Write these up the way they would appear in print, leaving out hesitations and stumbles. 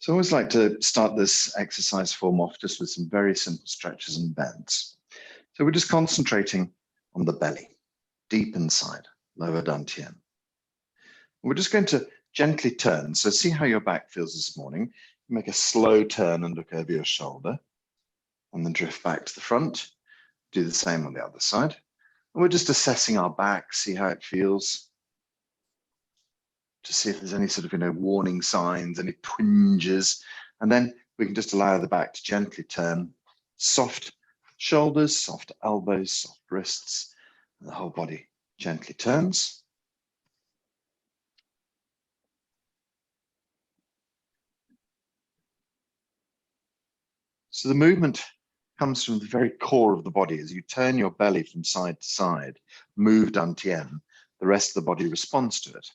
So I always like to start this exercise form off just with some very simple stretches and bends. So we're just concentrating on the belly, deep inside, lower dantian. We're just going to gently turn. So see how your back feels this morning. Make a slow turn and look over your shoulder, and then drift back to the front. Do the same on the other side. And we're just assessing our back, see how it feels. To see if there's any sort of, warning signs, any twinges. And then we can just allow the back to gently turn. Soft shoulders, soft elbows, soft wrists, and the whole body gently turns. So the movement comes from the very core of the body. As you turn your belly from side to side, move dantian, the rest of the body responds to it.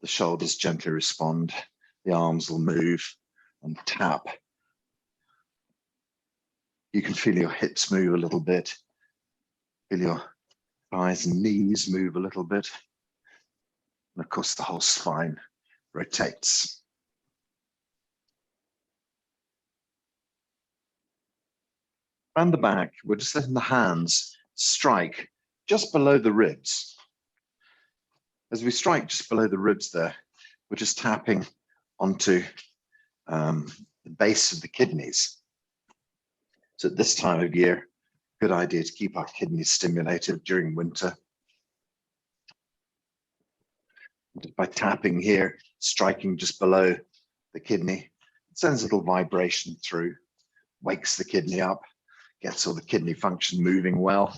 The shoulders gently respond, the arms will move and tap. You can feel your hips move a little bit, feel your thighs and knees move a little bit. And of course, the whole spine rotates. Around the back, we're just letting the hands strike just below the ribs. As we strike just below the ribs there, we're just tapping onto the base of the kidneys. So at this time of year, good idea to keep our kidneys stimulated during winter. Just by tapping here, striking just below the kidney, it sends a little vibration through, wakes the kidney up, gets all the kidney function moving well.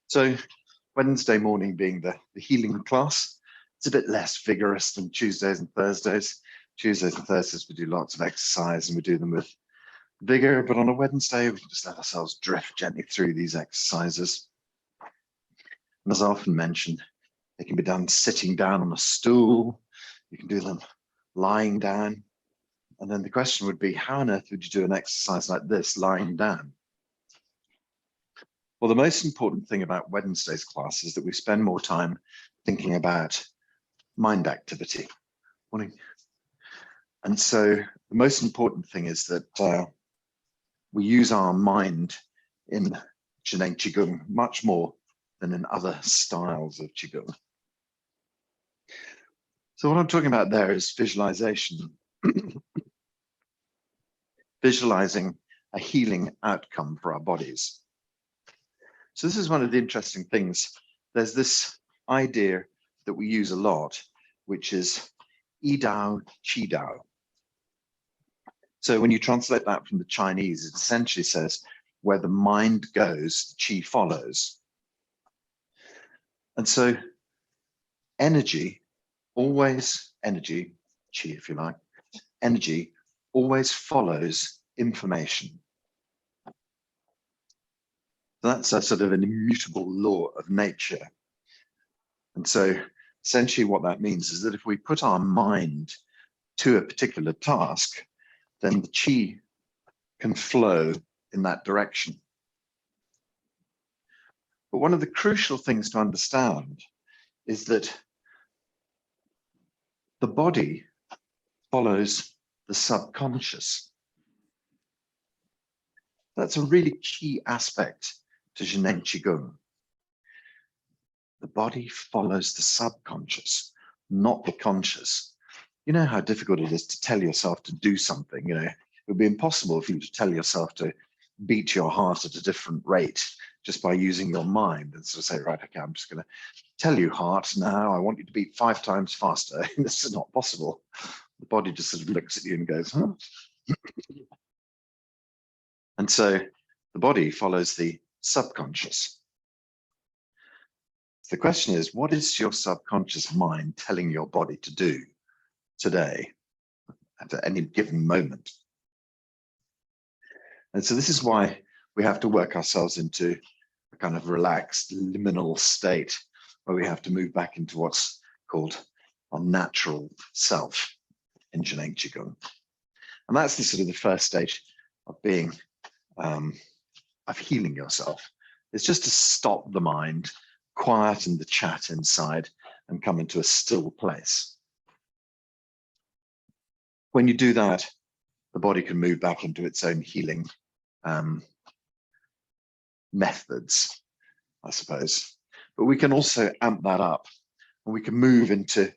So Wednesday morning being the healing class, it's a bit less vigorous than Tuesdays and Thursdays. Tuesdays and Thursdays we do lots of exercise and we do them with vigor, but on a Wednesday we can just let ourselves drift gently through these exercises. And as I often mention, they can be done sitting down on a stool, you can do them lying down, and then the question would be, how on earth would you do an exercise like this lying down? Well, the most important thing about Wednesday's class is that we spend more time thinking about mind activity. And so the most important thing is that we use our mind in Shen Ji Qigong much more than in other styles of Qigong. So what I'm talking about there is visualization. Visualizing a healing outcome for our bodies. So this is one of the interesting things. There's this idea that we use a lot, which is Yi Dao, Qi Dao. So when you translate that from the Chinese, it essentially says, where the mind goes, Qi follows. And so energy, Qi if you like, energy always follows information. That's a sort of an immutable law of nature. And so essentially what that means is that if we put our mind to a particular task, then the qi can flow in that direction. But one of the crucial things to understand is that the body follows the subconscious. That's a really key aspect to Shen Ji Qigong. The body follows the subconscious, not the conscious. You know how difficult it is to tell yourself to do something. It would be impossible for you to tell yourself to beat your heart at a different rate just by using your mind and sort of say, right, okay, I'm just going to tell you, heart, now I want you to beat 5 times faster. This is not possible. The body just sort of looks at you and goes, huh? And so the body follows the subconscious. The question is, what is your subconscious mind telling your body to do today at any given moment? And so this is why we have to work ourselves into a kind of relaxed liminal state where we have to move back into what's called our natural self in Shen Ji Qigong. And that's the sort of the first stage of being, of healing yourself. It's just to stop the mind, quieten the chat inside, and come into a still place. When you do that, the body can move back into its own healing methods, I suppose. But we can also amp that up, and we can move into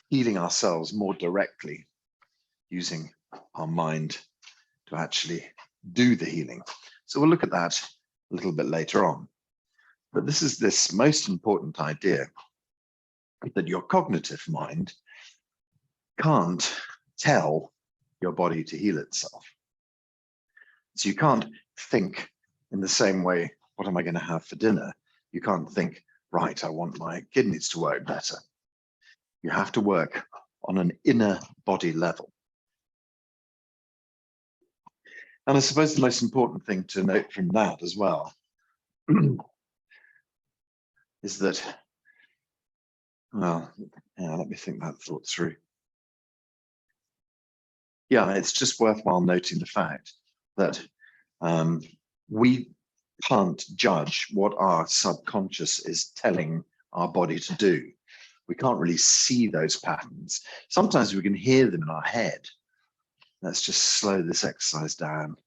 healing ourselves more directly using our mind to actually do the healing. So we'll look at that a little bit later on. But this is this most important idea that your cognitive mind can't tell your body to heal itself. So you can't think in the same way, what am I going to have for dinner? You can't think, right, I want my kidneys to work better. You have to work on an inner body level. And I suppose the most important thing to note from that as well is that, well, yeah, let me think that thought through. Yeah, it's just worthwhile noting the fact that we can't judge what our subconscious is telling our body to do. We can't really see those patterns. Sometimes we can hear them in our head. Let's just slow this exercise down,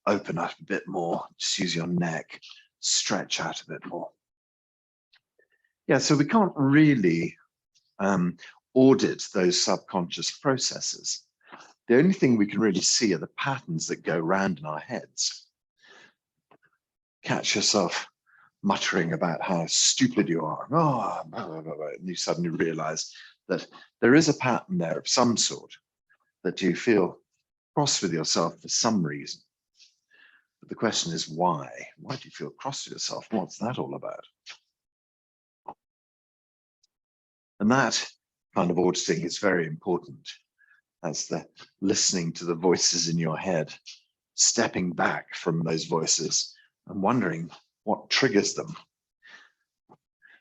open up a bit more, just use your neck, stretch out a bit more. Yeah, so we can't really audit those subconscious processes. The only thing we can really see are the patterns that go around in our heads. Catch yourself muttering about how stupid you are. Oh, blah, blah, blah, blah, and you suddenly realize that there is a pattern there of some sort, that you feel cross with yourself for some reason. But the question is why? Why do you feel cross with yourself? What's that all about? And that kind of auditing is very important. That's the listening to the voices in your head, stepping back from those voices and wondering what triggers them.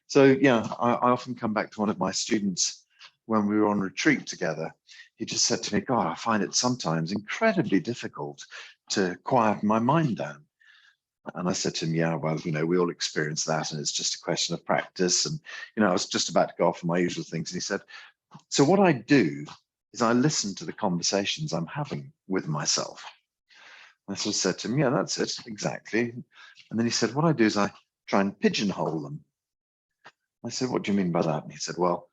So yeah, I often come back to one of my students when we were on retreat together. He just said to me, God, I find it sometimes incredibly difficult to quiet my mind down. And I said to him, yeah, well, you know, we all experience that, and it's just a question of practice. And, you know, I was just about to go off on my usual things. And he said, so what I do is I listen to the conversations I'm having with myself. I sort of said to him, yeah, that's it, exactly. And then he said, what I do is I try and pigeonhole them. I said, what do you mean by that? And he said, well,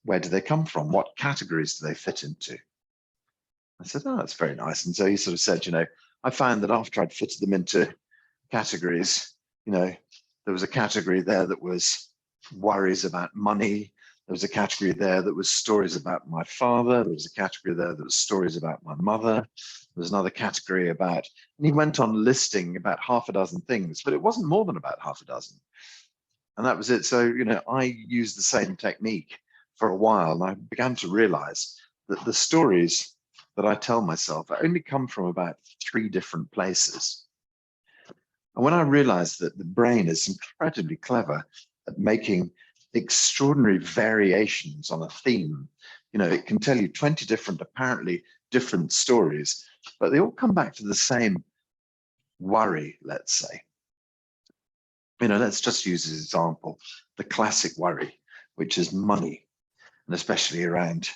where do they come from? What categories do they fit into? I said, oh, that's very nice. And so he sort of said, you know, I found that after I'd fitted them into categories, you know, there was a category there that was worries about money. There was a category there that was stories about my father. There was a category there that was stories about my mother. There was another category about, and he went on listing about half a dozen things, but it wasn't more than about half a dozen. And that was it. So, you know, I used the same technique for a while, and I began to realize that the stories that I tell myself only come from about 3 different places. And when I realized that the brain is incredibly clever at making extraordinary variations on a theme, you know, it can tell you 20 different, apparently different stories, but they all come back to the same worry, let's say. You know, let's just use as an example, the classic worry, which is money, and especially around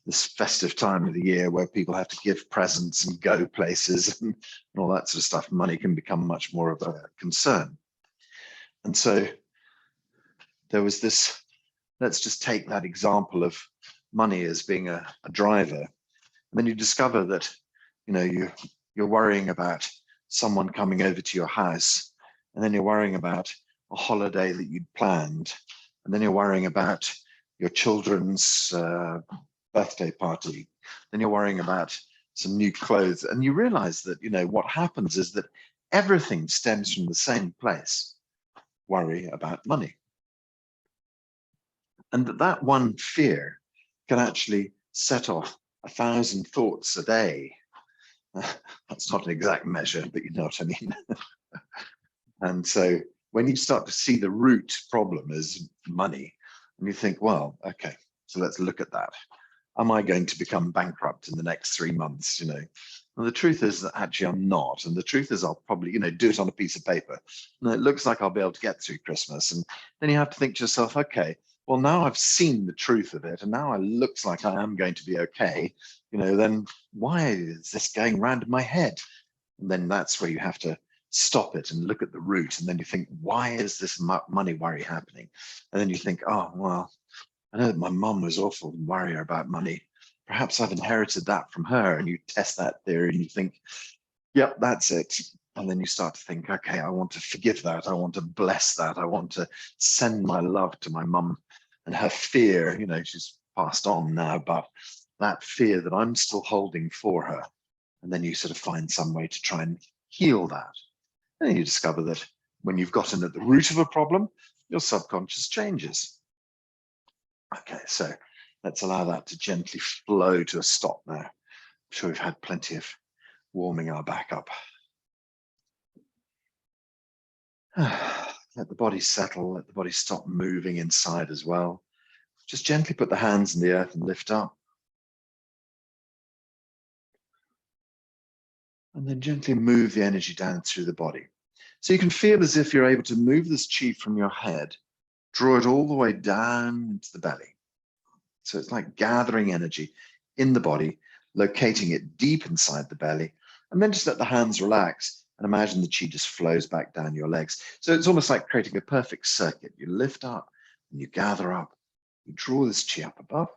this festive time of the year where people have to give presents and go places and all that sort of stuff. Money can become much more of a concern. And so there was this, let's just take that example of money as being a driver. And then you discover that, you know, you're worrying about someone coming over to your house, and then you're worrying about a holiday that you'd planned, and then you're worrying about your children's birthday party, then you're worrying about some new clothes, and you realize that, you know, what happens is that everything stems from the same place, worry about money. And that one fear can actually set off 1,000 thoughts a day. That's not an exact measure, but you know what I mean. And so when you start to see the root problem is money, and you think, well, okay, so let's look at that. Am I going to become bankrupt in the next 3 months? You know, and the truth is that actually I'm not. And the truth is I'll probably, you know, do it on a piece of paper. And it looks like I'll be able to get through Christmas. And then you have to think to yourself, okay, well, now I've seen the truth of it, and now it looks like I am going to be okay, then why is this going round in my head? And then that's where you have to stop it and look at the root. And then you think, why is this money worry happening? And then you think, oh, well, I know that my mum was awful worrier about money. Perhaps I've inherited that from her. And you test that theory and you think, yep, that's it. And then you start to think, okay, I want to forgive that. I want to bless that. I want to send my love to my mum and her fear. She's passed on now, but that fear that I'm still holding for her. And then you sort of find some way to try and heal that. And then you discover that when you've gotten at the root of a problem, your subconscious changes. Okay, so let's allow that to gently flow to a stop now. I'm sure we've had plenty of warming our back up. Let the body settle, let the body stop moving inside as well. Just gently put the hands in the earth and lift up. And then gently move the energy down through the body. So you can feel as if you're able to move this chi from your head, draw it all the way down into the belly. So it's like gathering energy in the body, locating it deep inside the belly, and then just let the hands relax and imagine the chi just flows back down your legs. So it's almost like creating a perfect circuit. You lift up and you gather up, you draw this chi up above,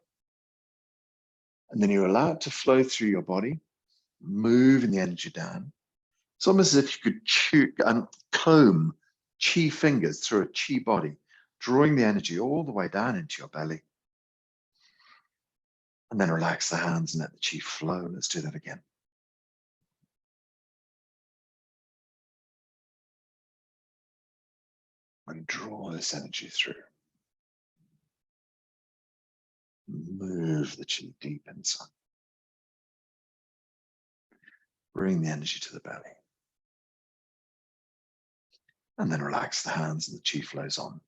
and then you allow it to flow through your body, moving the energy down. It's almost as if you could comb chi fingers through a chi body, drawing the energy all the way down into your belly. And then relax the hands and let the chi flow. Let's do that again. And draw this energy through. Move the chi deep inside. Bring the energy to the belly. And then relax the hands and the chi flows on.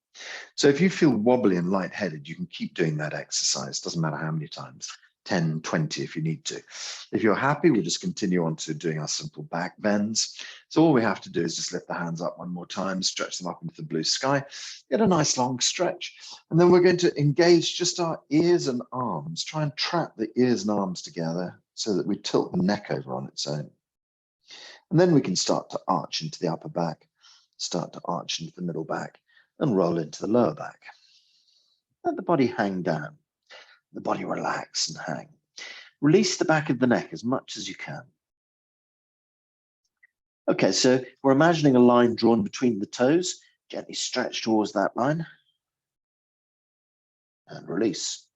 So if you feel wobbly and lightheaded, you can keep doing that exercise. Doesn't matter how many times, 10, 20 if you need to. If you're happy, we'll just continue on to doing our simple back bends. So all we have to do is just lift the hands up one more time, stretch them up into the blue sky, get a nice long stretch. And then we're going to engage just our ears and arms. Try and trap the ears and arms together so that we tilt the neck over on its own. And then we can start to arch into the upper back, start to arch into the middle back, and roll into the lower back. Let the body hang down. The body relax and hang. Release the back of the neck as much as you can. Okay, so we're imagining a line drawn between the toes. Gently stretch towards that line. And release.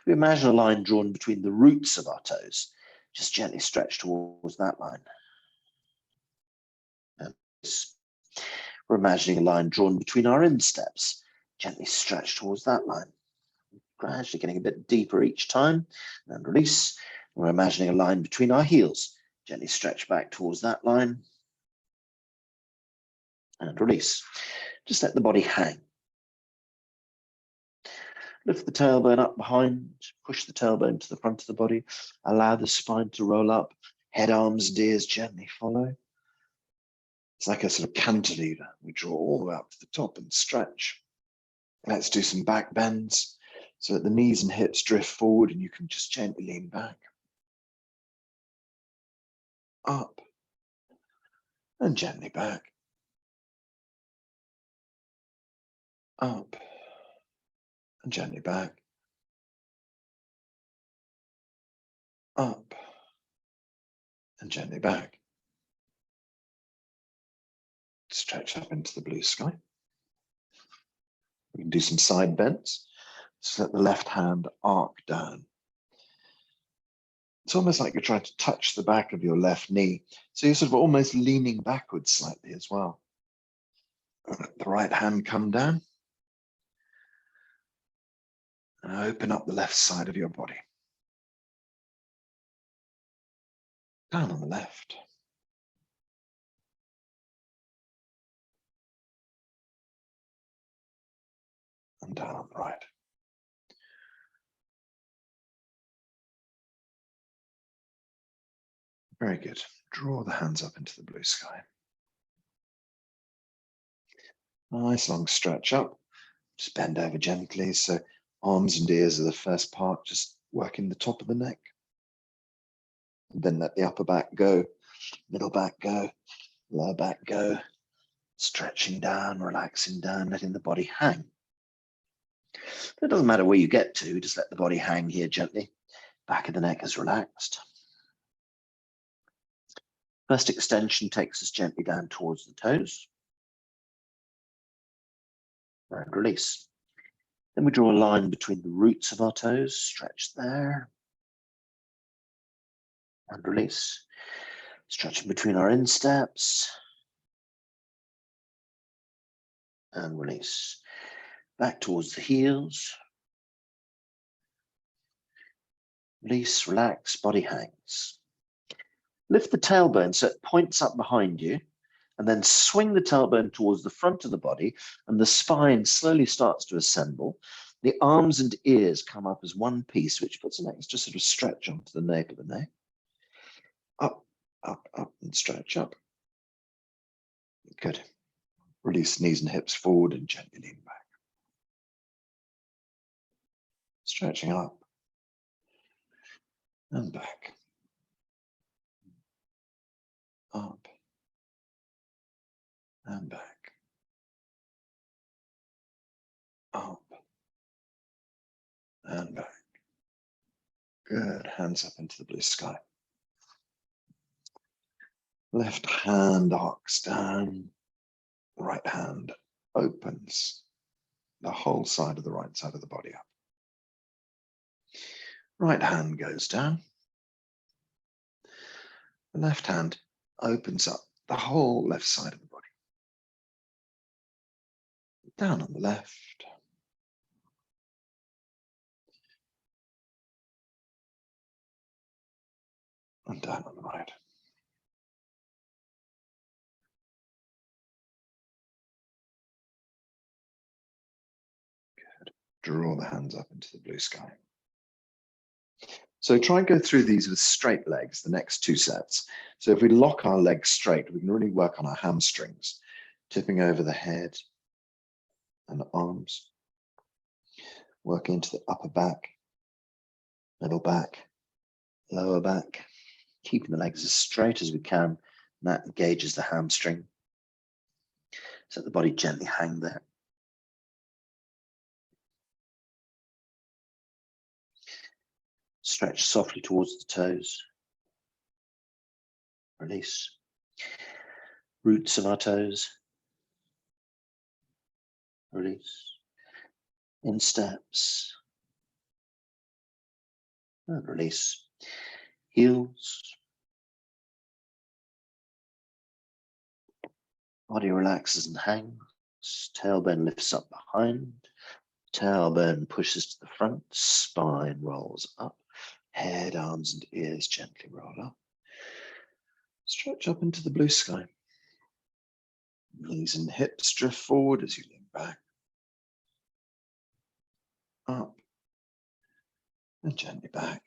We imagine a line drawn between the roots of our toes. Just gently stretch towards that line. And release. We're imagining a line drawn between our insteps. Gently stretch towards that line. Gradually getting a bit deeper each time. And release. We're imagining a line between our heels. Gently stretch back towards that line. And release. Just let the body hang. Lift the tailbone up behind. Push the tailbone to the front of the body. Allow the spine to roll up. Head, arms, and ears gently follow. It's like a sort of cantilever. We draw all the way up to the top and stretch. Let's do some back bends so that the knees and hips drift forward and you can just gently lean back. Up and gently back. Up and gently back. Up and gently back. Stretch up into the blue sky. We can do some side bends. So let the left hand arc down. It's almost like you're trying to touch the back of your left knee. So you're sort of almost leaning backwards slightly as well. Let the right hand come down. And open up the left side of your body. Down on the left. And down on the right. Very good. Draw the hands up into the blue sky. Nice long stretch up. Just bend over gently. So arms and ears are the first part, just working the top of the neck. And then let the upper back go, middle back go, lower back go. Stretching down, relaxing down, letting the body hang. It doesn't matter where you get to, just let the body hang here gently. Back of the neck is relaxed. First extension takes us gently down towards the toes. And release. Then we draw a line between the roots of our toes, stretch there. And release. Stretching between our insteps. And release. Back towards the heels. Release, relax, body hangs. Lift the tailbone so it points up behind you, and then swing the tailbone towards the front of the body, and the spine slowly starts to assemble. The arms and ears come up as one piece, which puts an extra sort of stretch onto the nape of the neck. Up, up, up, and stretch up. Good. Release knees and hips forward and gently lean back. Stretching up and back. Up and back. Up and back. Good. Hands up into the blue sky. Left hand arcs down. Right hand opens the whole side of the right side of the body up. Right hand goes down. The left hand opens up the whole left side of the body. Down on the left. And down on the right. Good. Draw the hands up into the blue sky. So try and go through these with straight legs, the next two sets. So if we lock our legs straight, we can really work on our hamstrings, tipping over the head and arms, working into the upper back, middle back, lower back, keeping the legs as straight as we can. And that engages the hamstring. So let the body gently hang there. Stretch softly towards the toes. Release. Roots of our toes. Release. Insteps. And release. Heels. Body relaxes and hangs. Tailbone lifts up behind. Tailbone pushes to the front. Spine rolls up. Head, arms, and ears gently roll up. Stretch up into the blue sky. Knees and hips drift forward as you lean back. Up. And gently back.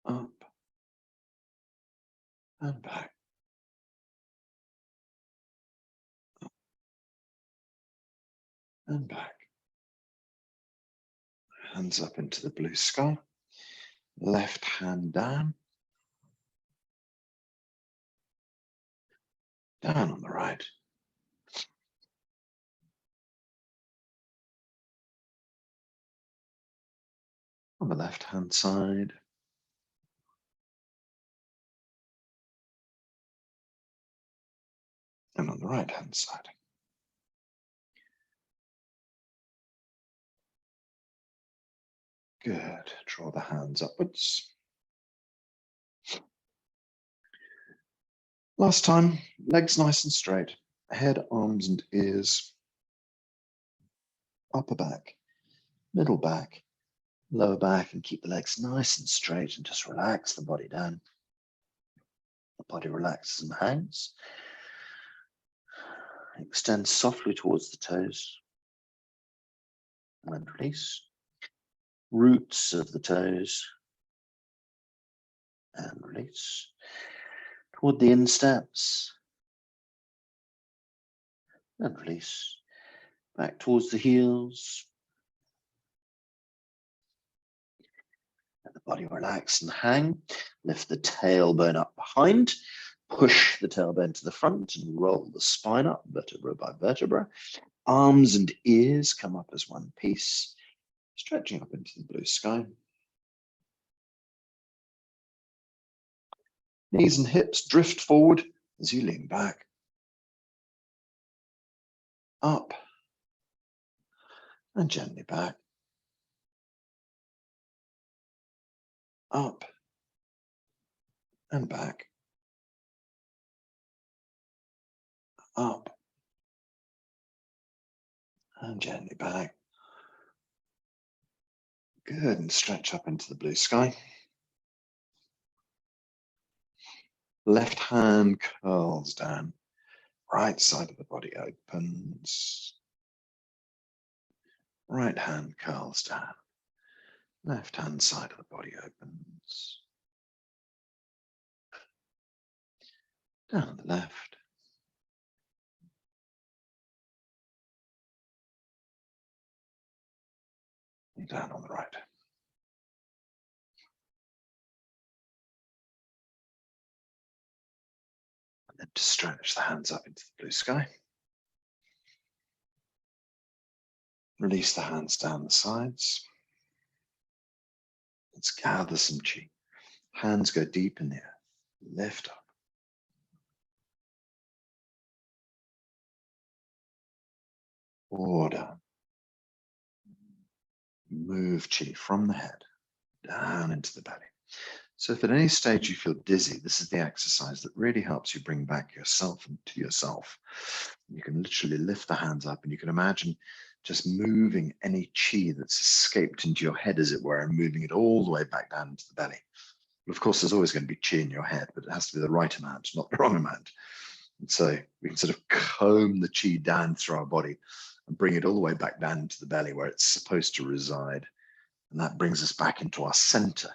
Up. And back. Up. And back. Hands up into the blue sky. Left hand down. Down on the right. On the left hand side. And on the right hand side. Good. Draw the hands upwards. Last time, legs nice and straight. Head, arms, and ears. Upper back, middle back, lower back, and keep the legs nice and straight and just relax the body down. The body relaxes and hangs. Extend softly towards the toes. And release. Roots of the toes. And release. Toward the insteps. and release. Back towards the heels. Let the body relax and hang. Lift the tailbone up behind. Push the tailbone to the front and roll the spine up, vertebra by vertebra. Arms and ears come up as one piece, stretching up into the blue sky. Knees and hips drift forward as you lean back. Up and gently back. Up and back. Up and gently back. Good, and stretch up into the blue sky. Left hand curls down. Right side of the body opens. Right hand curls down. Left hand side of the body opens. Down on the left. And down on the right. And then to stretch the hands up into the blue sky. Release the hands down the sides. Let's gather some chi. Hands go deep in the earth. Lift up. Or down. Move chi from the head down into the belly. So if at any stage you feel dizzy, this is the exercise that really helps you bring back yourself into yourself. You can literally lift the hands up and you can imagine just moving any chi that's escaped into your head, as it were, and moving it all the way back down into the belly. Of course, there's always going to be chi in your head, but it has to be the right amount, not the wrong amount. And so we can sort of comb the chi down through our body and bring it all the way back down into the belly where it's supposed to reside. And that brings us back into our center.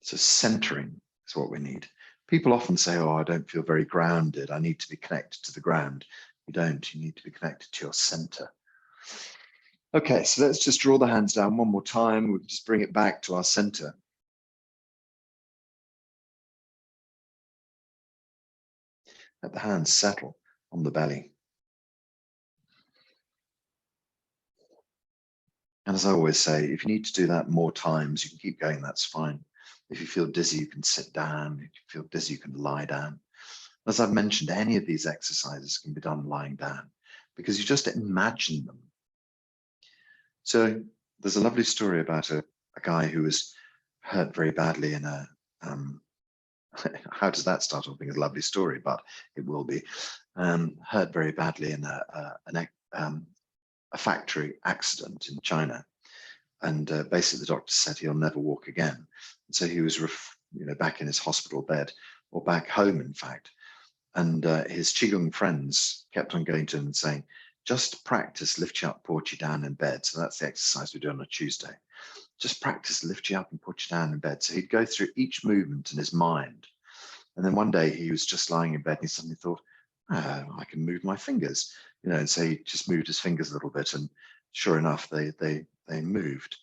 So centering is what we need. People often say, oh, I don't feel very grounded. I need to be connected to the ground. You don't. You need to be connected to your center. Okay, so let's just draw the hands down one more time. We can just bring it back to our center. Let the hands settle on the belly. And as I always say, if you need to do that more times, you can keep going, that's fine. If you feel dizzy, you can sit down. If you feel dizzy, you can lie down. As I've mentioned, any of these exercises can be done lying down because you just imagine them. So there's a lovely story about a guy who was hurt very badly in a, how does that start off being a lovely story, but it will be, hurt very badly in a factory accident in China. And basically the doctor said he'll never walk again. And so he was back in his hospital bed, or back home, in fact. And his Qigong friends kept on going to him and saying, just practice lift you up, put you down in bed. So that's the exercise we do on a Tuesday. Just practice lift you up and put you down in bed. So he'd go through each movement in his mind. And then one day he was just lying in bed and he suddenly thought, oh, I can move my fingers, and so he just moved his fingers a little bit, and sure enough, they moved.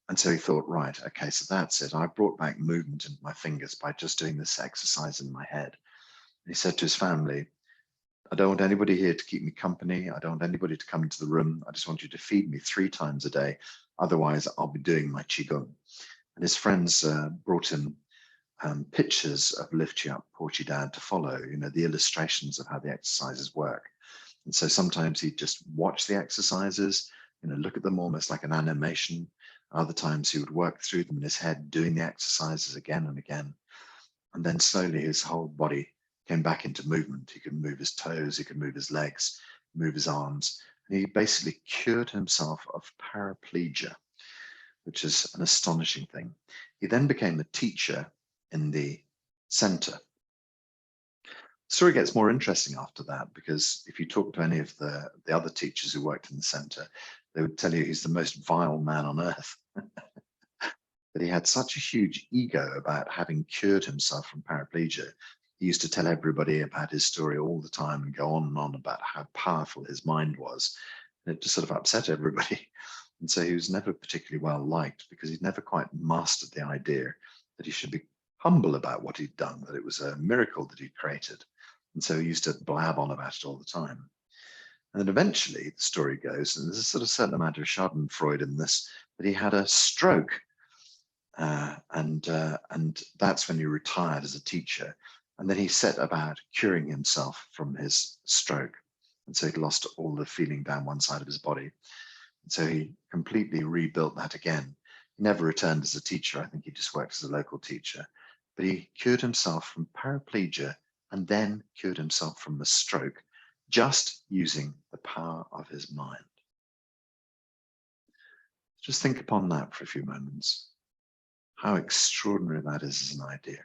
And so he thought, right, okay, so that's it. I brought back movement into my fingers by just doing this exercise in my head. And he said to his family, I don't want anybody here to keep me company. I don't want anybody to come into the room. I just want you to feed me 3 times a day. Otherwise, I'll be doing my Qigong. And his friends brought him pictures of lift you up, put you down to follow, the illustrations of how the exercises work. And so sometimes he'd just watch the exercises, look at them almost like an animation. Other times he would work through them in his head, doing the exercises again and again. And then slowly his whole body came back into movement. He could move his toes, he could move his legs, move his arms. And he basically cured himself of paraplegia, which is an astonishing thing. He then became a teacher in the center. The story gets more interesting after that, because if you talk to any of the other teachers who worked in the center, they would tell you he's the most vile man on earth. But he had such a huge ego about having cured himself from paraplegia He used to tell everybody about his story all the time and go on and on about how powerful his mind was. And it just sort of upset everybody. And so he was never particularly well liked because he'd never quite mastered the idea that he should be humble about what he'd done, that it was a miracle that he'd created. And so he used to blab on about it all the time. And then eventually the story goes, and there's a sort of certain amount of Schadenfreude in this, that he had a stroke. And that's when he retired as a teacher. And then he set about curing himself from his stroke. And so he'd lost all the feeling down one side of his body. And so he completely rebuilt that again. He never returned as a teacher. I think he just worked as a local teacher. But he cured himself from paraplegia and then cured himself from the stroke, just using the power of his mind. Just think upon that for a few moments. How extraordinary that is as an idea.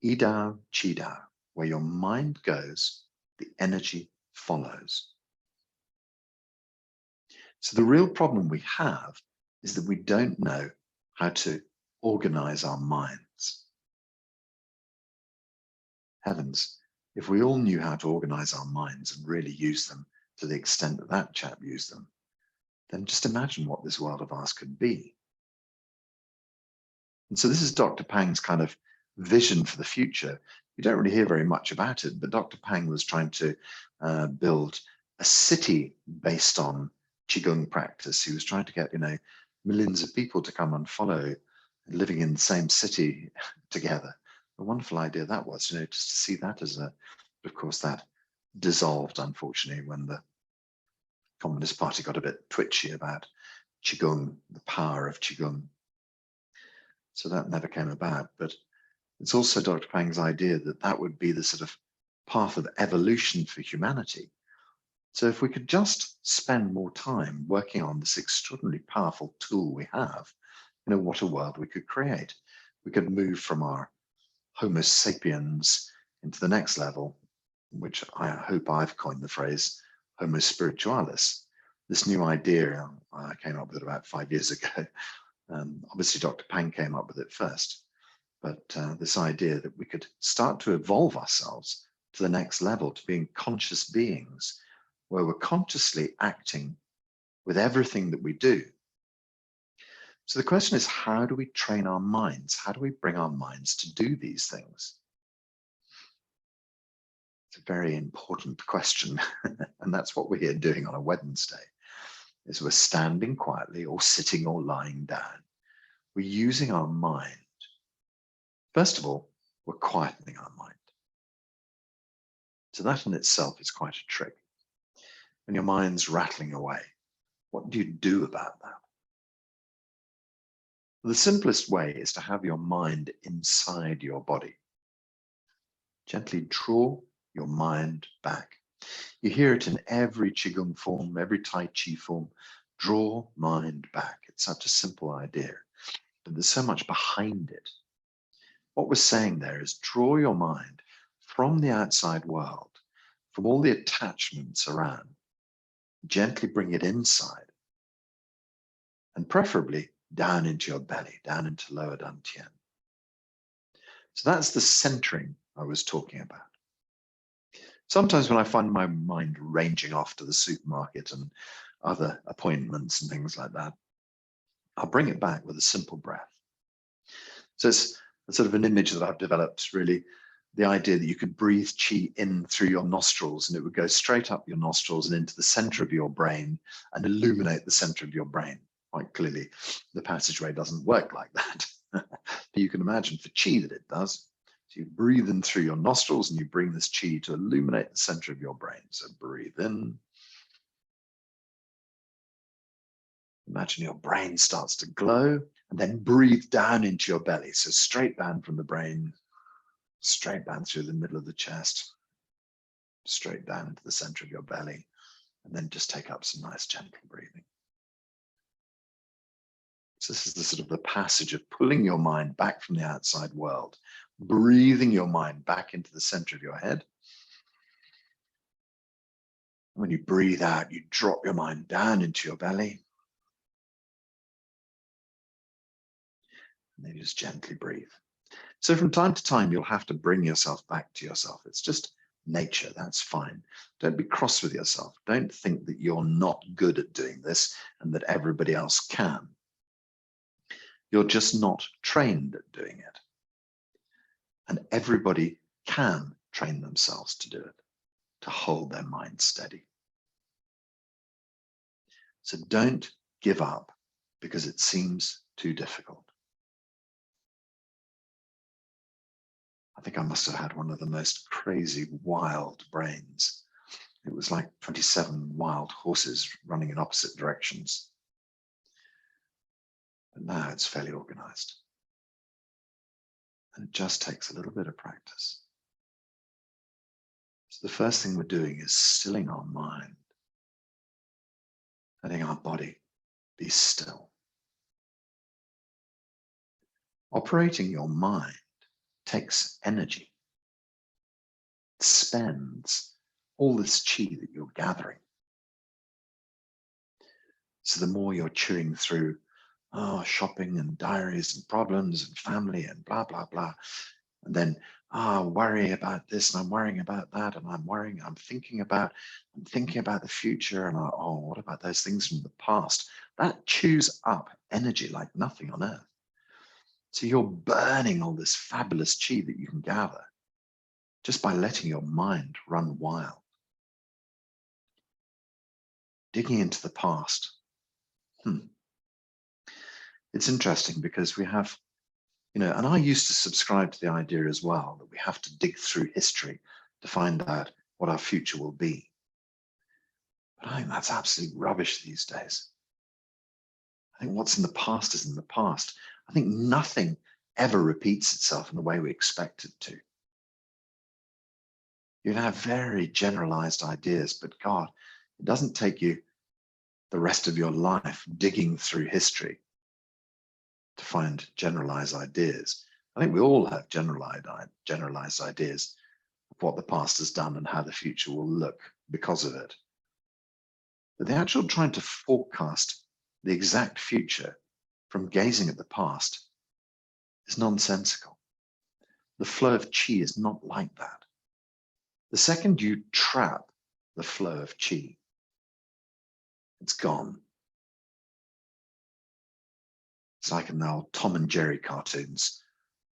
Idao Chidao, where your mind goes, the energy follows. So the real problem we have is that we don't know how to organize our minds. Heavens, if we all knew how to organize our minds and really use them to the extent that that chap used them, then just imagine what this world of ours could be. And so this is Dr. Pang's kind of vision for the future. You don't really hear very much about it, but Dr. Pang was trying to build a city based on Qigong practice. He was trying to get, millions of people to come and follow, living in the same city together. A wonderful idea that was, just to see that as of course, that dissolved, unfortunately, when the Communist Party got a bit twitchy about Qigong, the power of Qigong. So that never came about, but it's also Dr. Pang's idea that that would be the sort of path of evolution for humanity. So if we could just spend more time working on this extraordinarily powerful tool we have, what a world we could create. We could move from our Homo sapiens into the next level, which I hope I've coined the phrase Homo spiritualis. This new idea I came up with about 5 years ago. Obviously, Dr. Pang came up with it first, but this idea that we could start to evolve ourselves to the next level, to being conscious beings, where we're consciously acting with everything that we do. So the question is, how do we train our minds? How do we bring our minds to do these things? It's a very important question, and that's what we're here doing on a Wednesday. Is we're standing quietly or sitting or lying down. We're using our mind. First of all, we're quietening our mind. So that in itself is quite a trick. When your mind's rattling away, what do you do about that? The simplest way is to have your mind inside your body. Gently draw your mind back. You hear it in every Qigong form, every Tai Chi form. Draw mind back. It's such a simple idea, but there's so much behind it. What we're saying there is draw your mind from the outside world, from all the attachments around. Gently bring it inside, and preferably down into your belly, down into lower dantian. So that's the centering I was talking about. Sometimes when I find my mind ranging off to the supermarket and other appointments and things like that, I'll bring it back with a simple breath. So it's a sort of an image that I've developed, really, the idea that you could breathe qi in through your nostrils and it would go straight up your nostrils and into the center of your brain and illuminate the center of your brain. Quite clearly, the passageway doesn't work like that. But you can imagine for qi that it does. So you breathe in through your nostrils and you bring this qi to illuminate the center of your brain. So breathe in. Imagine your brain starts to glow and then breathe down into your belly. So straight down from the brain, straight down through the middle of the chest, straight down into the center of your belly, and then just take up some nice gentle breathing. So this is the sort of the passage of pulling your mind back from the outside world, breathing your mind back into the center of your head. When you breathe out, you drop your mind down into your belly. And then you just gently breathe. So from time to time, you'll have to bring yourself back to yourself. It's just nature. That's fine. Don't be cross with yourself. Don't think that you're not good at doing this and that everybody else can. You're just not trained at doing it. And everybody can train themselves to do it, to hold their mind steady. So don't give up because it seems too difficult. I think I must have had one of the most crazy, wild brains. It was like 27 wild horses running in opposite directions. But now it's fairly organized. And it just takes a little bit of practice. So the first thing we're doing is stilling our mind, letting our body be still. Operating your mind takes energy. It spends all this chi that you're gathering. So the more you're chewing through shopping and diaries and problems and family and blah, blah, blah, and then worry about this and I'm worrying about that and I'm thinking about the future and what about those things from the past? That chews up energy like nothing on earth. So you're burning all this fabulous chi that you can gather just by letting your mind run wild. Digging into the past. It's interesting because we have, and I used to subscribe to the idea as well that we have to dig through history to find out what our future will be. But I think that's absolute rubbish these days. I think what's in the past is in the past. I think nothing ever repeats itself in the way we expect it to. You can have very generalized ideas, but God, it doesn't take you the rest of your life digging through history to find generalized ideas. I think we all have generalized ideas of what the past has done and how the future will look because of it. But the actual trying to forecast the exact future from gazing at the past is nonsensical. The flow of chi is not like that. The second you trap the flow of chi, it's gone. It's like in the old Tom and Jerry cartoons.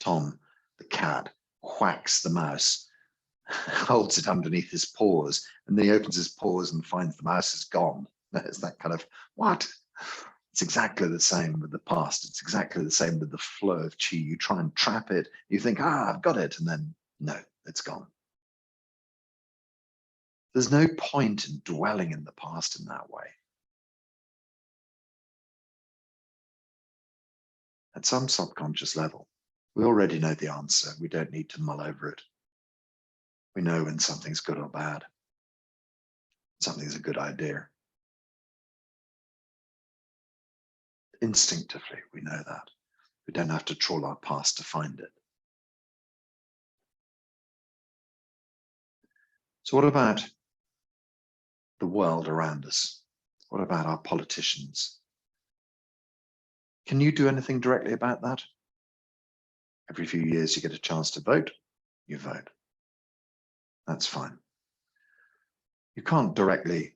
Tom, the cat, whacks the mouse, holds it underneath his paws, and then he opens his paws and finds the mouse is gone. It's that kind of, what? It's exactly the same with the past. It's exactly the same with the flow of chi. You try and trap it. You think, I've got it. And then, no, it's gone. There's no point in dwelling in the past in that way. At some subconscious level, we already know the answer. We don't need to mull over it. We know when something's good or bad. Something's a good idea. Instinctively, we know that. We don't have to trawl our past to find it. So what about the world around us? What about our politicians? Can you do anything directly about that? Every few years you get a chance to vote, you vote. That's fine. You can't directly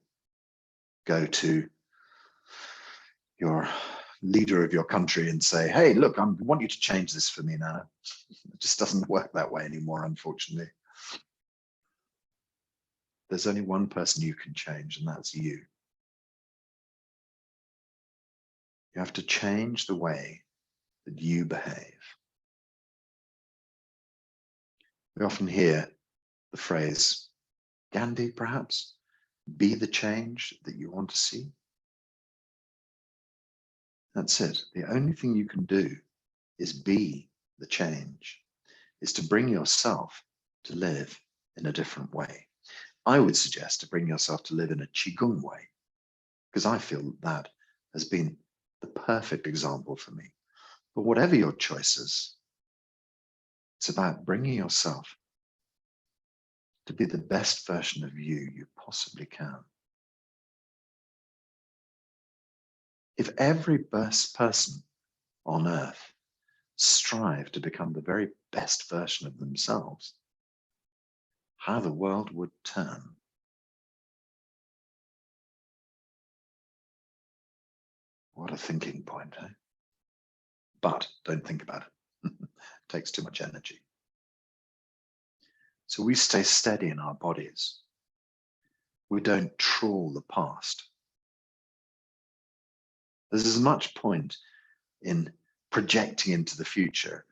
go to your leader of your country and say, hey, look, I want you to change this for me now. It just doesn't work that way anymore, unfortunately. There's only one person you can change, and that's you. You have to change the way that you behave. We often hear the phrase, Gandhi, perhaps, be the change that you want to see. That's it. The only thing you can do is be the change, is to bring yourself to live in a different way. I would suggest to bring yourself to live in a Qigong way, because I feel that has been the perfect example for me. But whatever your choices, it's about bringing yourself to be the best version of you possibly can. If every person on earth strive to become the very best version of themselves, how the world would turn. What a thinking point, eh? But don't think about it. It takes too much energy. So we stay steady in our bodies. We don't trawl the past. There's as much point in projecting into the future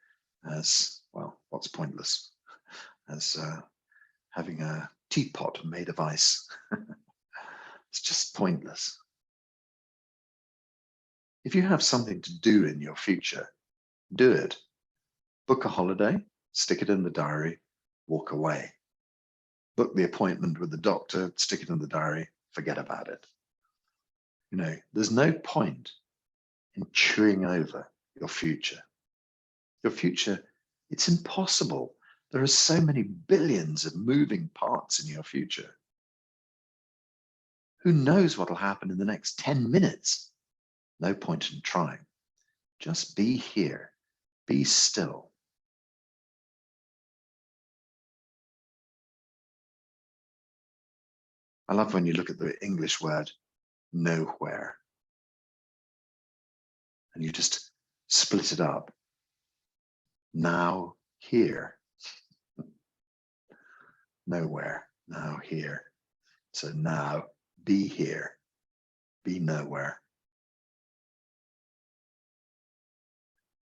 as, well, what's pointless, as having a teapot made of ice. It's just pointless. If you have something to do in your future, do it. Book a holiday, stick it in the diary, walk away. Book the appointment with the doctor, stick it in the diary, forget about it. You know, there's no point in chewing over your future. Your future, it's impossible. There are so many billions of moving parts in your future. Who knows what will happen in the next 10 minutes? No point in trying. Just be here. Be still. I love when you look at the English word nowhere and you just split it up. Now, here. Nowhere, now, here. So now, be here. Be nowhere.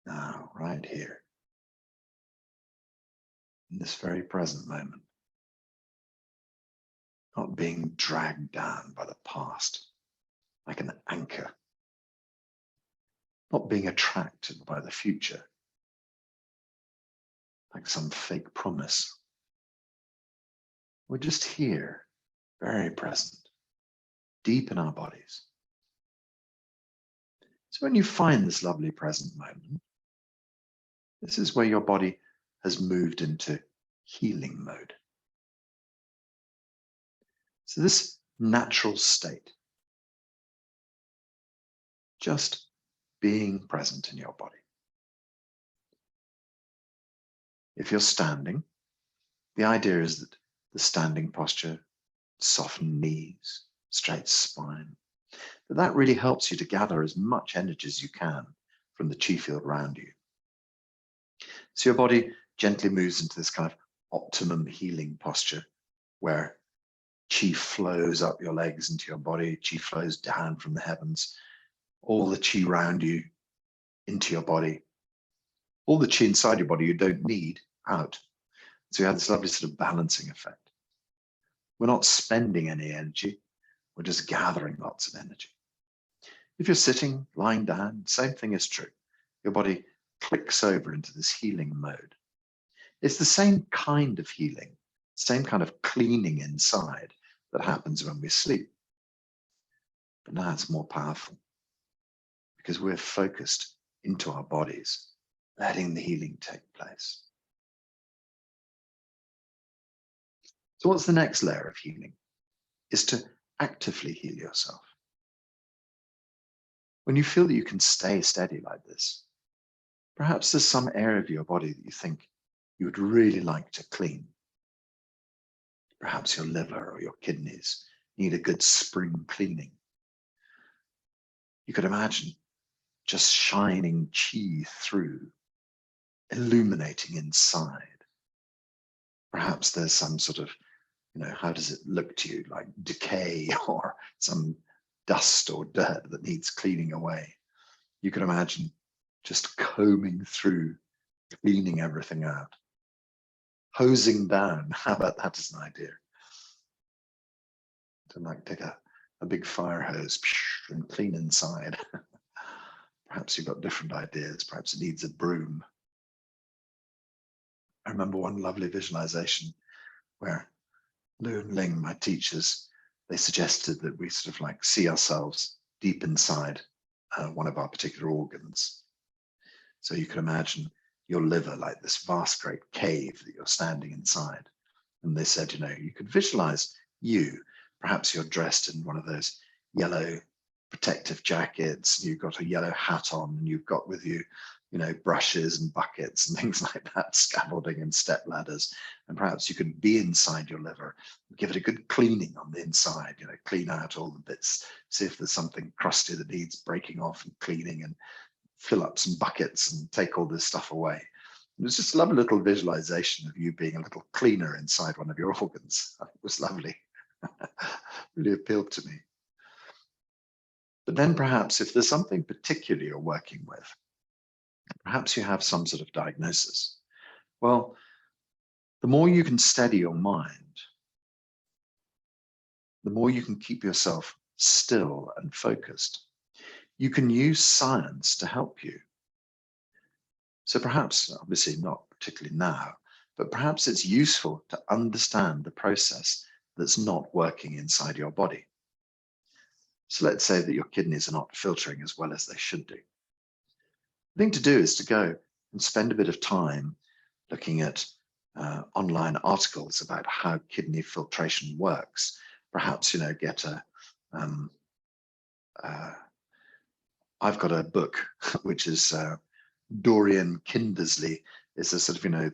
Now, right here. In this very present moment. Not being dragged down by the past like an anchor. Not being attracted by the future like some fake promise. We're just here, very present, deep in our bodies. So when you find this lovely present moment, this is where your body has moved into healing mode. So this natural state, just being present in your body. If you're standing, the idea is that the standing posture, soften knees, straight spine, that really helps you to gather as much energy as you can from the chi field around you. So your body gently moves into this kind of optimum healing posture where chi flows up your legs into your body, chi flows down from the heavens, all the chi around you into your body, all the chi inside your body you don't need out. So you have this lovely sort of balancing effect. We're not spending any energy, we're just gathering lots of energy. If you're sitting, lying down, same thing is true. Your body clicks over into this healing mode. It's the same kind of healing, same kind of cleaning inside that happens when we sleep. But now it's more powerful because we're focused into our bodies, letting the healing take place. So what's the next layer of healing? Is to actively heal yourself. When you feel that you can stay steady like this, perhaps there's some area of your body that you think you would really like to clean. Perhaps your liver or your kidneys need a good spring cleaning. You could imagine just shining chi through, illuminating inside. Perhaps there's some sort of, how does it look to you, like decay or some dust or dirt that needs cleaning away. You can imagine just combing through, cleaning everything out. Hosing down, how about that as an idea? To like take a big fire hose and clean inside. Perhaps you've got different ideas, perhaps it needs a broom. I remember one lovely visualization where Lu and Ling, my teachers, they suggested that we sort of like see ourselves deep inside one of our particular organs. So you can imagine your liver like this vast great cave that you're standing inside. And they said, you could visualize you, perhaps you're dressed in one of those yellow protective jackets, and you've got a yellow hat on, and you've got with you, brushes and buckets and things like that, scaffolding and step ladders. And perhaps you could be inside your liver, give it a good cleaning on the inside, clean out all the bits, see if there's something crusty that needs breaking off and cleaning, and fill up some buckets and take all this stuff away. It was just a lovely little visualization of you being a little cleaner inside one of your organs. It was lovely. Really appealed to me. But then perhaps if there's something particular you're working with, perhaps you have some sort of diagnosis. Well, the more you can steady your mind, the more you can keep yourself still and focused. You can use science to help you. So perhaps, obviously not particularly now, but perhaps it's useful to understand the process that's not working inside your body. So let's say that your kidneys are not filtering as well as they should do. The thing to do is to go and spend a bit of time looking at online articles about how kidney filtration works. Perhaps, get I've got a book, which is Dorian Kindersley. Is a sort of,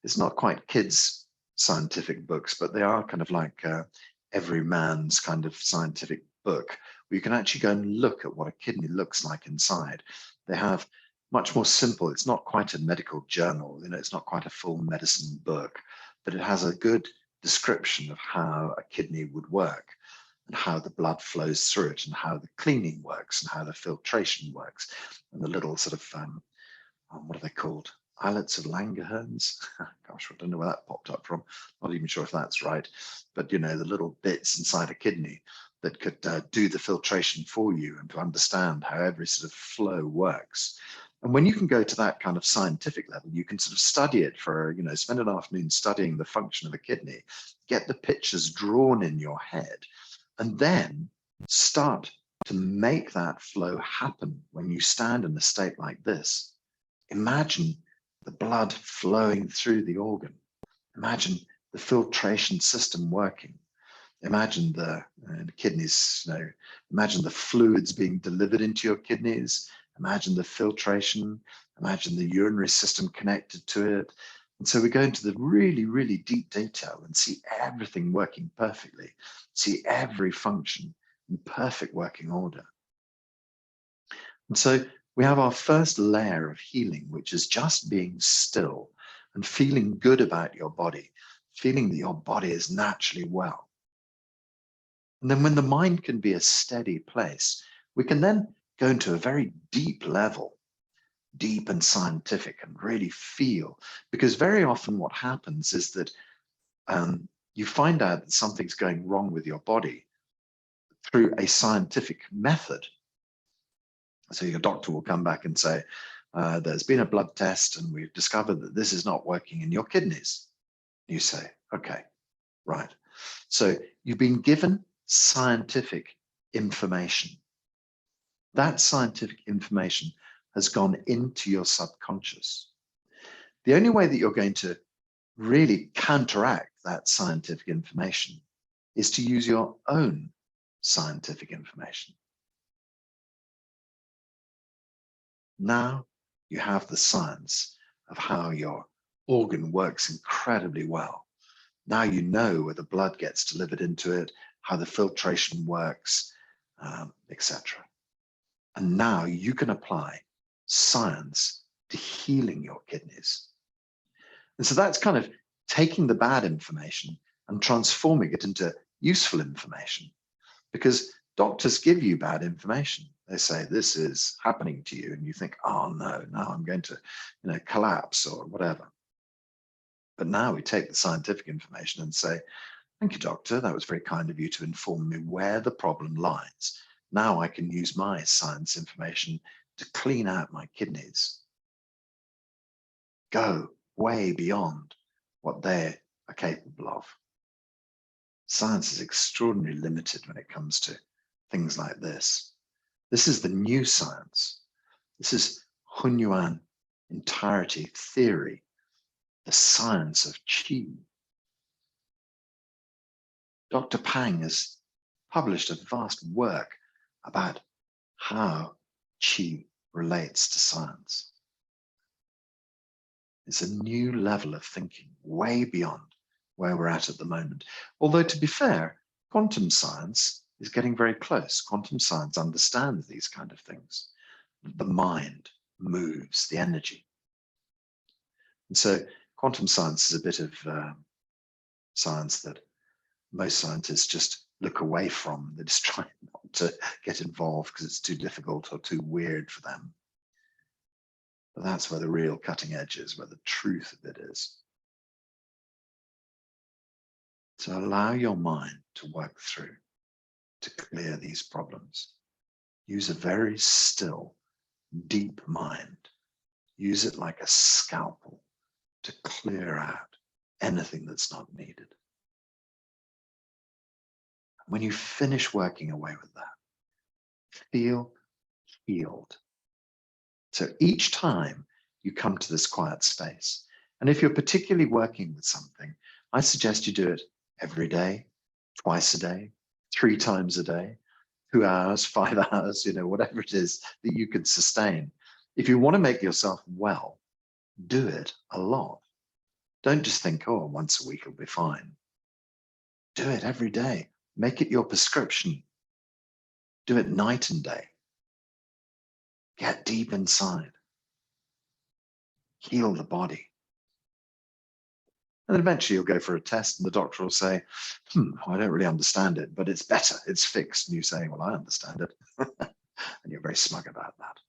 it's not quite kids' scientific books, but they are kind of like every man's kind of scientific book, where you can actually go and look at what a kidney looks like inside. They have much more simple, it's not quite a medical journal, it's not quite a full medicine book, but it has a good description of how a kidney would work and how the blood flows through it and how the cleaning works and how the filtration works and the little sort of, what are they called? Islets of Langerhans. Gosh, I don't know where that popped up from. Not even sure if that's right. But, the little bits inside a kidney that could do the filtration for you and to understand how every sort of flow works. And when you can go to that kind of scientific level, you can sort of study it for, spend an afternoon studying the function of a kidney, get the pictures drawn in your head, and then start to make that flow happen when you stand in a state like this. Imagine the blood flowing through the organ. Imagine the filtration system working. Imagine the kidneys, imagine the fluids being delivered into your kidneys. Imagine the filtration. Imagine the urinary system connected to it. And so we go into the really, really deep detail and see everything working perfectly, see every function in perfect working order. And so we have our first layer of healing, which is just being still and feeling good about your body, feeling that your body is naturally well. And then when the mind can be a steady place, we can then go into a very deep level, deep and scientific, and really feel, because very often what happens is that you find out that something's going wrong with your body through a scientific method. So your doctor will come back and say, there's been a blood test and we've discovered that this is not working in your kidneys. You say, okay, right. So you've been given scientific information. That scientific information has gone into your subconscious. The only way that you're going to really counteract that scientific information is to use your own scientific information. Now you have the science of how your organ works incredibly well. Now you know where the blood gets delivered into it, how the filtration works, etc. And now you can apply science to healing your kidneys. And so that's kind of taking the bad information and transforming it into useful information, because doctors give you bad information. They say, this is happening to you. And you think, oh no, now I'm going to, collapse or whatever. But now we take the scientific information and say, thank you, doctor. That was very kind of you to inform me where the problem lies. Now I can use my science information to clean out my kidneys. Go way beyond what they are capable of. Science is extraordinarily limited when it comes to things like this. This is the new science. This is Hunyuan entirety theory, the science of qi. Dr. Pang has published a vast work about how qi relates to science. It's a new level of thinking, way beyond where we're at the moment. Although, to be fair, quantum science is getting very close. Quantum science understands these kind of things. The mind moves, the energy. And so quantum science is a bit of science that most scientists just look away from. They just try not to get involved because it's too difficult or too weird for them. But that's where the real cutting edge is, where the truth of it is. So allow your mind to work through, to clear these problems. Use a very still, deep mind. Use it like a scalpel to clear out anything that's not needed. When you finish working away with that, feel healed. So each time you come to this quiet space, and if you're particularly working with something, I suggest you do it every day, twice a day, 3 times a day, 2 hours, 5 hours, whatever it is that you can sustain. If you want to make yourself well, do it a lot. Don't just think, oh, once a week will be fine. Do it every day. Make it your prescription. Do it night and day. Get deep inside. Heal the body. And then eventually you'll go for a test and the doctor will say, I don't really understand it, but it's better, it's fixed. And you say, well, I understand it. And you're very smug about that.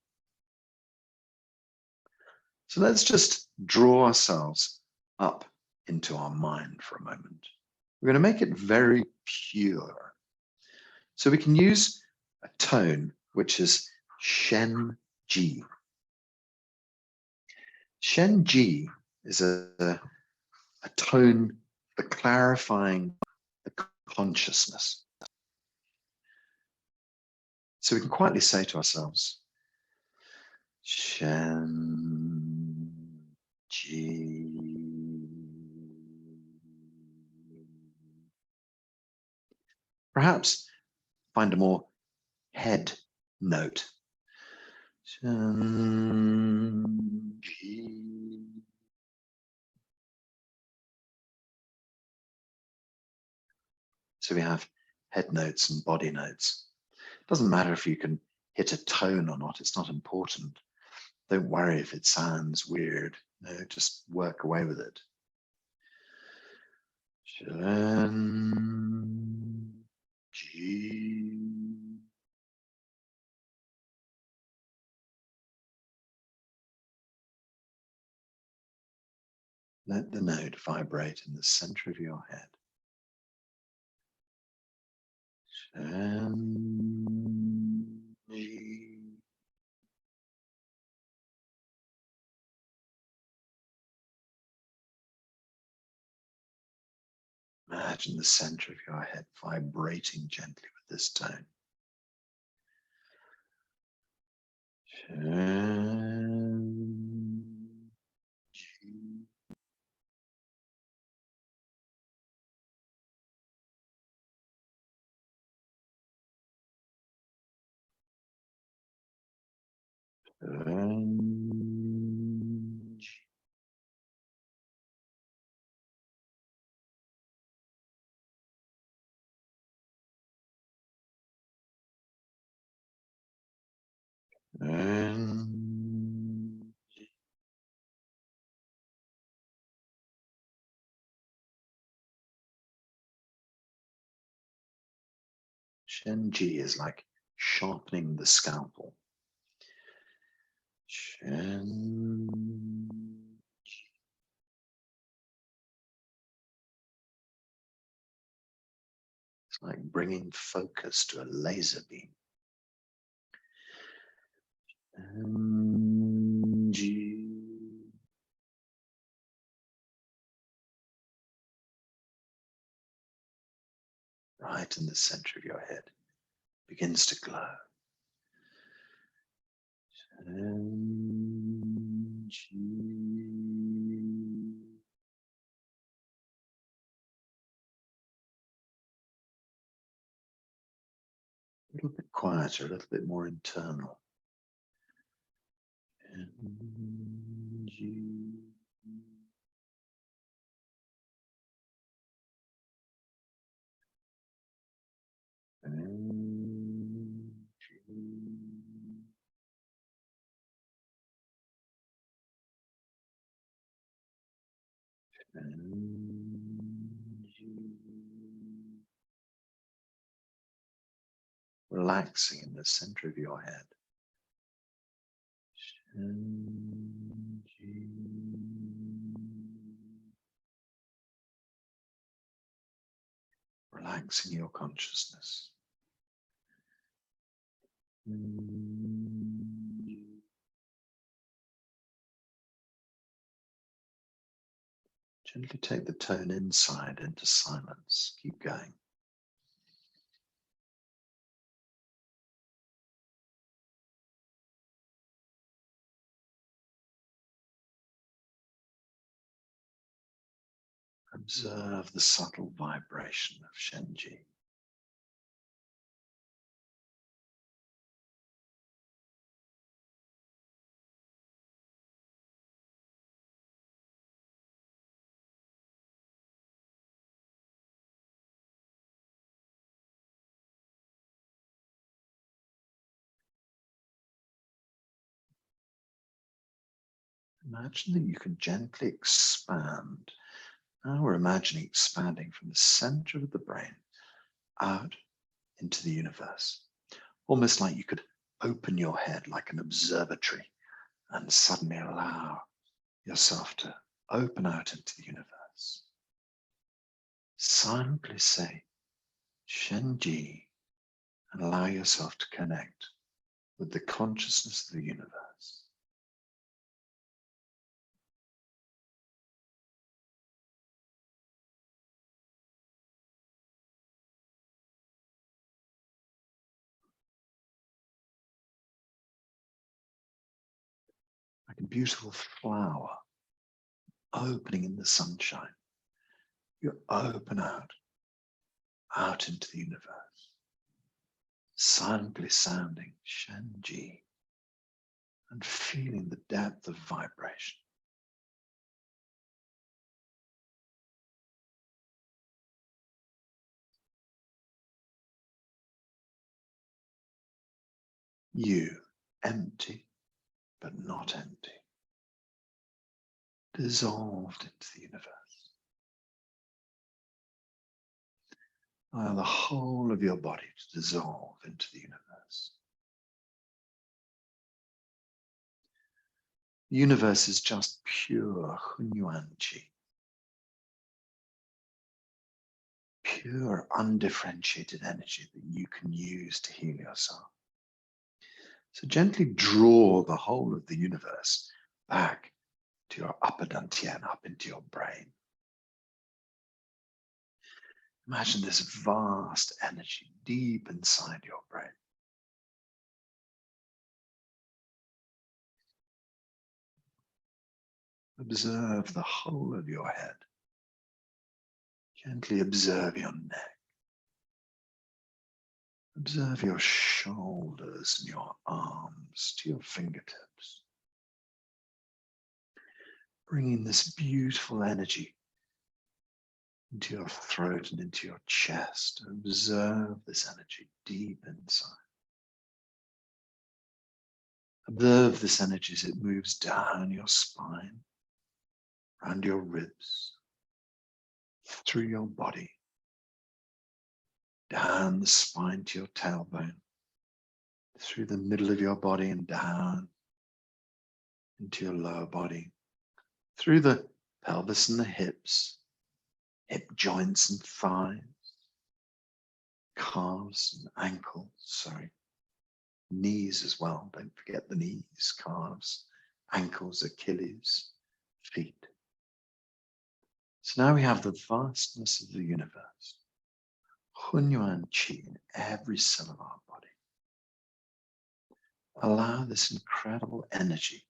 So let's just draw ourselves up into our mind for a moment. We're going to make it very pure. So we can use a tone which is Shen Ji. Shen Ji is a tone for clarifying the consciousness. So we can quietly say to ourselves, Shen Ji. Perhaps find a more head note. Shen Ji. So we have head notes and body notes. It doesn't matter if you can hit a tone or not, it's not important. Don't worry if it sounds weird. No, just work away with it. Shen Ji. Let the note vibrate in the center of your head. Shen Ji. Imagine the center of your head vibrating gently with this tone. Shen Ji. Shen Ji. Shen Ji. Shen Ji is like sharpening the scalpel. Shen Ji. It's like bringing focus to a laser beam. Shen Ji. Right in the center of your head, begins to glow. Shen Ji. A little bit quieter, a little bit more internal. Shen Ji. Relaxing in the center of your head. Shen Ji. Relaxing your consciousness. Gently take the tone inside into silence. Keep going. Observe the subtle vibration of Shen Ji. Imagine that you can gently expand. Now we're imagining expanding from the center of the brain out into the universe. Almost like you could open your head like an observatory and suddenly allow yourself to open out into the universe. Silently say Shen Ji and allow yourself to connect with the consciousness of the universe. Like a beautiful flower opening in the sunshine. You open out into the universe, silently sounding Shen Ji and feeling the depth of vibration. You, empty but not empty, dissolved into the universe. Allow the whole of your body to dissolve into the universe. The universe is just pure Hunyuan Qi. Pure, undifferentiated energy that you can use to heal yourself. So gently draw the whole of the universe back to your upper dantian, up into your brain. Imagine this vast energy deep inside your brain. Observe the whole of your head. Gently observe your neck. Observe your shoulders and your arms to your fingertips. Bringing this beautiful energy into your throat and into your chest. Observe this energy deep inside. Observe this energy as it moves down your spine, around your ribs, through your body, down the spine to your tailbone, through the middle of your body and down into your lower body, through the pelvis and the hips, hip joints and thighs, calves and ankles, knees as well. Don't forget the knees, calves, ankles, Achilles, feet. So now we have the vastness of the universe, Hunyuan Qi in every cell of our body. Allow this incredible energy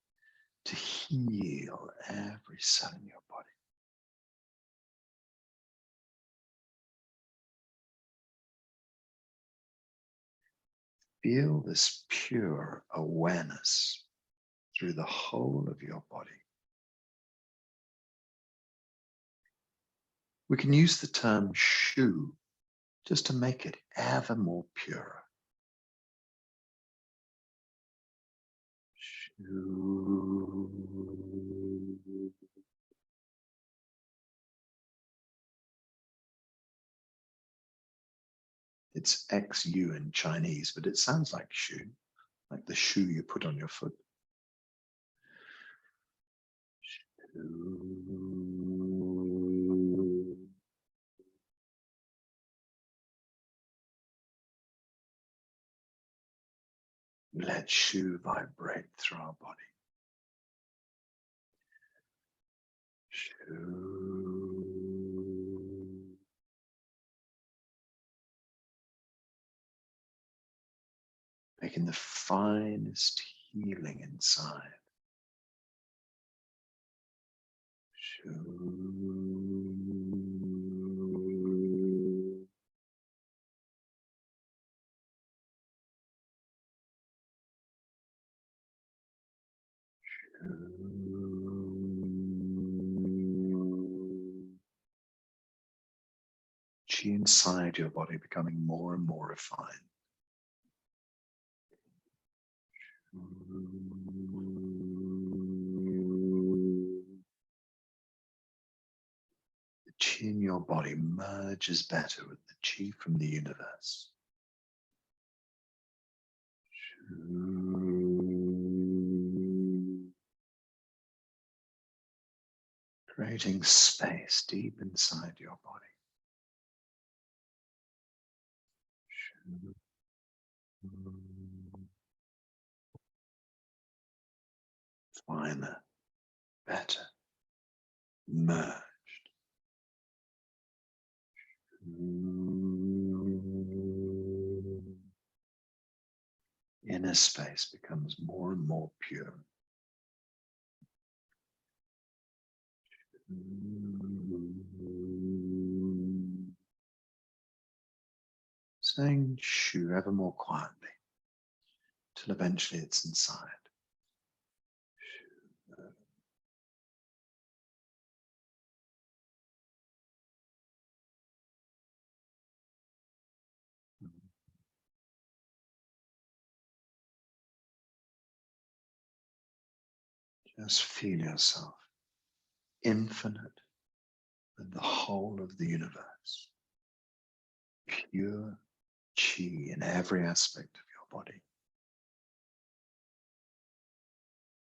to heal every cell in your body. Feel this pure awareness through the whole of your body. We can use the term shu just to make it ever more pure. Shu. It's XU in Chinese, but it sounds like shu, like the shoe you put on your foot. Shu. Let shu vibrate through our body. Shu. Making the finest healing inside. Shu. Chi inside your body becoming more and more refined. The chi in your body merges better with the chi from the universe. Creating space deep inside your body. Finer, better, merged. Inner space becomes more and more pure. Saying shu ever more quietly till eventually it's inside. Just feel yourself infinite with the whole of the universe. Pure chi in every aspect of your body.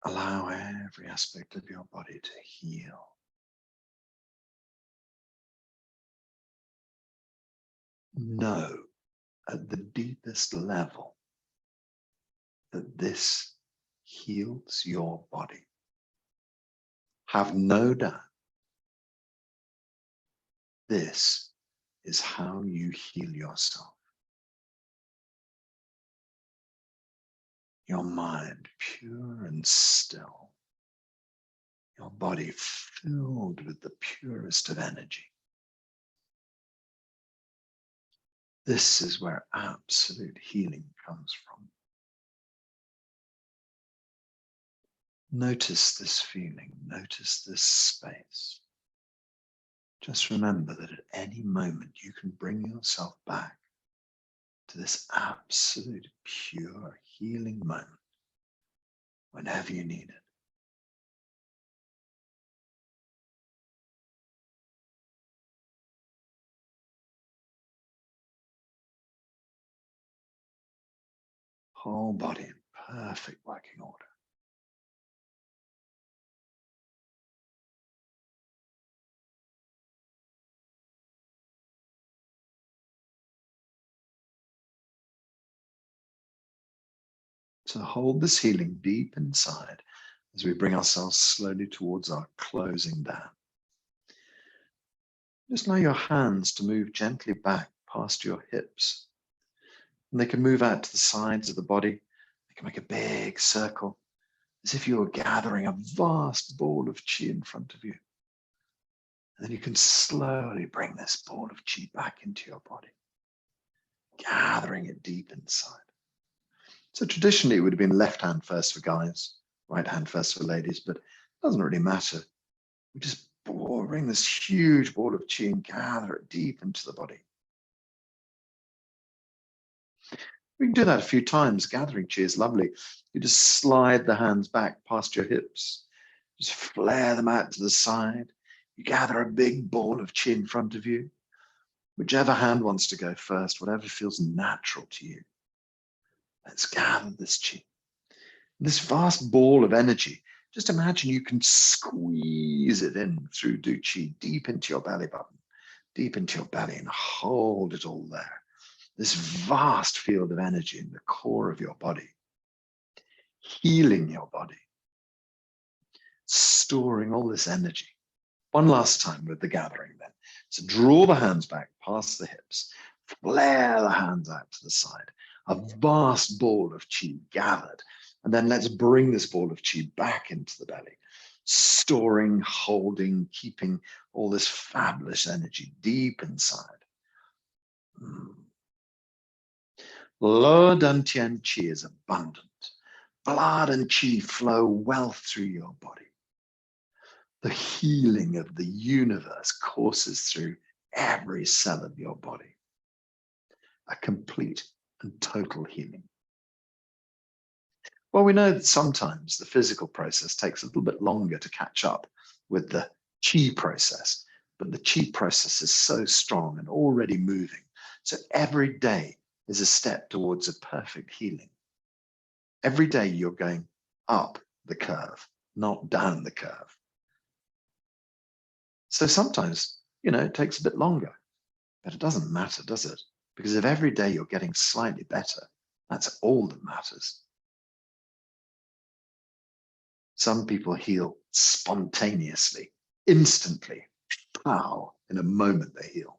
Allow every aspect of your body to heal. Know at the deepest level that this heals your body. Have no doubt. This is how you heal yourself. Your mind pure and still. Your body filled with the purest of energy. This is where absolute healing comes from. Notice this feeling, notice this space. Just remember that at any moment you can bring yourself back to this absolute pure healing moment whenever you need it. Whole body in perfect working order. So hold this healing deep inside as we bring ourselves slowly towards our closing down. Just allow your hands to move gently back past your hips. And they can move out to the sides of the body. They can make a big circle, as if you were gathering a vast ball of chi in front of you. And then you can slowly bring this ball of chi back into your body, gathering it deep inside. So traditionally it would have been left hand first for guys, Right hand first for ladies, but it doesn't really matter. We just bring this huge ball of chi and gather it deep into the body. We can do that a few times. Gathering chi is lovely. You just slide the hands back past your hips. Just flare them out to the side. You gather a big ball of chi in front of you. Whichever hand wants to go first, whatever feels natural to you. Let's gather this chi. This vast ball of energy, just imagine you can squeeze it in through Du Chi deep into your belly button, deep into your belly, and hold it all there. This vast field of energy in the core of your body, healing your body, storing all this energy. One last time with the gathering then. So draw the hands back past the hips, flare the hands out to the side, a vast ball of chi gathered. And then let's bring this ball of chi back into the belly, storing, holding, keeping all this fabulous energy deep inside. Lower dantian chi is abundant. Blood and chi flow well through your body. The healing of the universe courses through every cell of your body. A complete and total healing. Well, we know that sometimes the physical process takes a little bit longer to catch up with the chi process, but the chi process is so strong and already moving. So every day is a step towards a perfect healing. Every day you're going up the curve, not down the curve. So sometimes, it takes a bit longer, but it doesn't matter, does it? Because if every day you're getting slightly better, that's all that matters. Some people heal spontaneously, instantly, pow, in a moment they heal.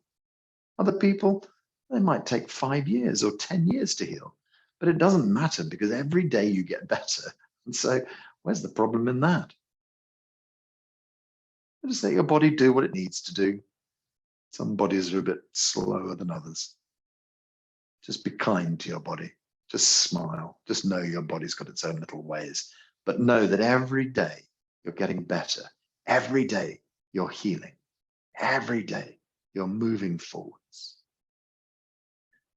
Other people, they might take 5 years or 10 years to heal, but it doesn't matter because every day you get better. And so where's the problem in that? Just let your body do what it needs to do. Some bodies are a bit slower than others. Just be kind to your body. Just smile. Just know your body's got its own little ways. But know that every day you're getting better. Every day you're healing. Every day you're moving forwards.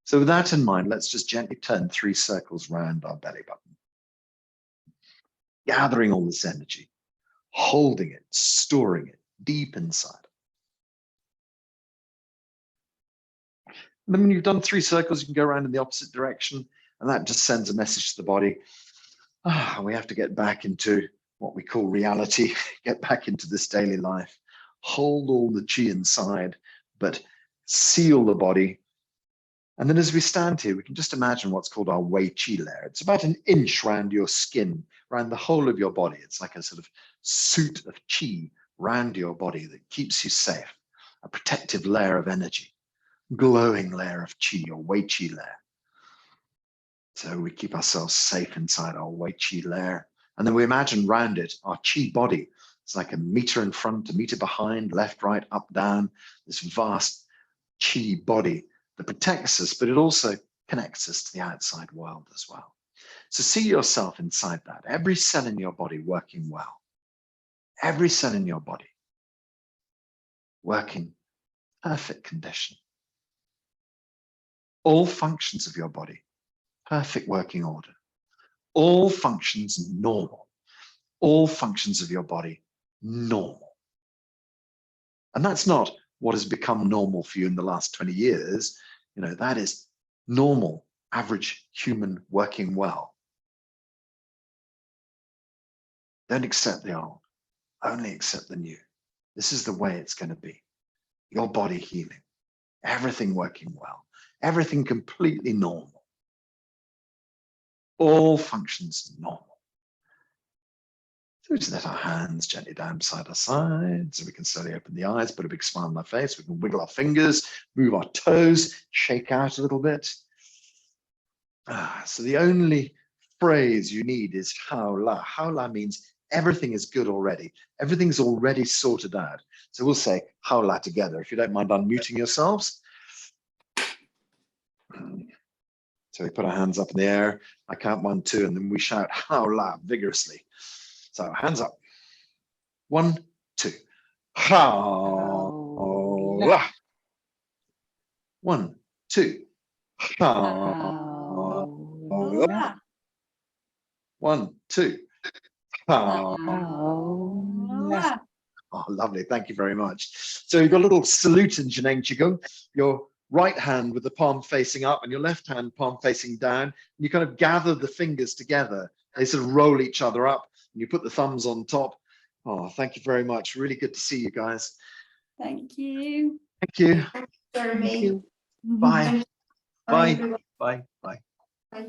So with that in mind, let's just gently turn 3 circles round our belly button. Gathering all this energy, holding it, storing it deep inside. And then when you've done 3 circles, you can go around in the opposite direction, and that just sends a message to the body. We have to get back into what we call reality, get back into this daily life, hold all the chi inside, but seal the body. And then as we stand here, we can just imagine what's called our Wei Qi layer. It's about 1 inch around your skin, around the whole of your body. It's like a sort of suit of chi around your body that keeps you safe, a protective layer of energy, glowing layer of chi, or Wei Qi layer. So we keep ourselves safe inside our Wei Qi layer. And then we imagine around it, our chi body. It's like 1 meter in front, 1 meter behind, left, right, up, down, this vast chi body that protects us, but it also connects us to the outside world as well. So see yourself inside that. Every cell in your body working well. Every cell in your body working perfect condition. All functions of your body, perfect working order. All functions normal. All functions of your body normal. And that's not what has become normal for you in the last 20 years. That is normal, average human working well. Don't accept the old, only accept the new. This is the way it's going to be. Your body healing, everything working well, everything completely normal. All functions normal. So we just let our hands gently down beside our sides, so we can slowly open the eyes, put a big smile on our face. We can wiggle our fingers, move our toes, shake out a little bit. So the only phrase you need is Hao La. Hao La means everything is good already. Everything's already sorted out. So we'll say Hao La together. If you don't mind unmuting yourselves. So we put our hands up in the air. I count 1, 2, and then we shout Hao La vigorously. So hands up. 1, 2. Ha. 1, 2. Ha. 1, 2. Ha. Oh, lovely. Thank you very much. So you've got a little salute in Shen Ji Palace. Your right hand with the palm facing up and your left hand palm facing down. And you kind of gather the fingers together. They sort of roll each other up and you put the thumbs on top. Oh, thank you very much. Really good to see you guys. Thank you. Thank you. Jeremy. Bye. Bye. Bye. Bye. Bye. Bye.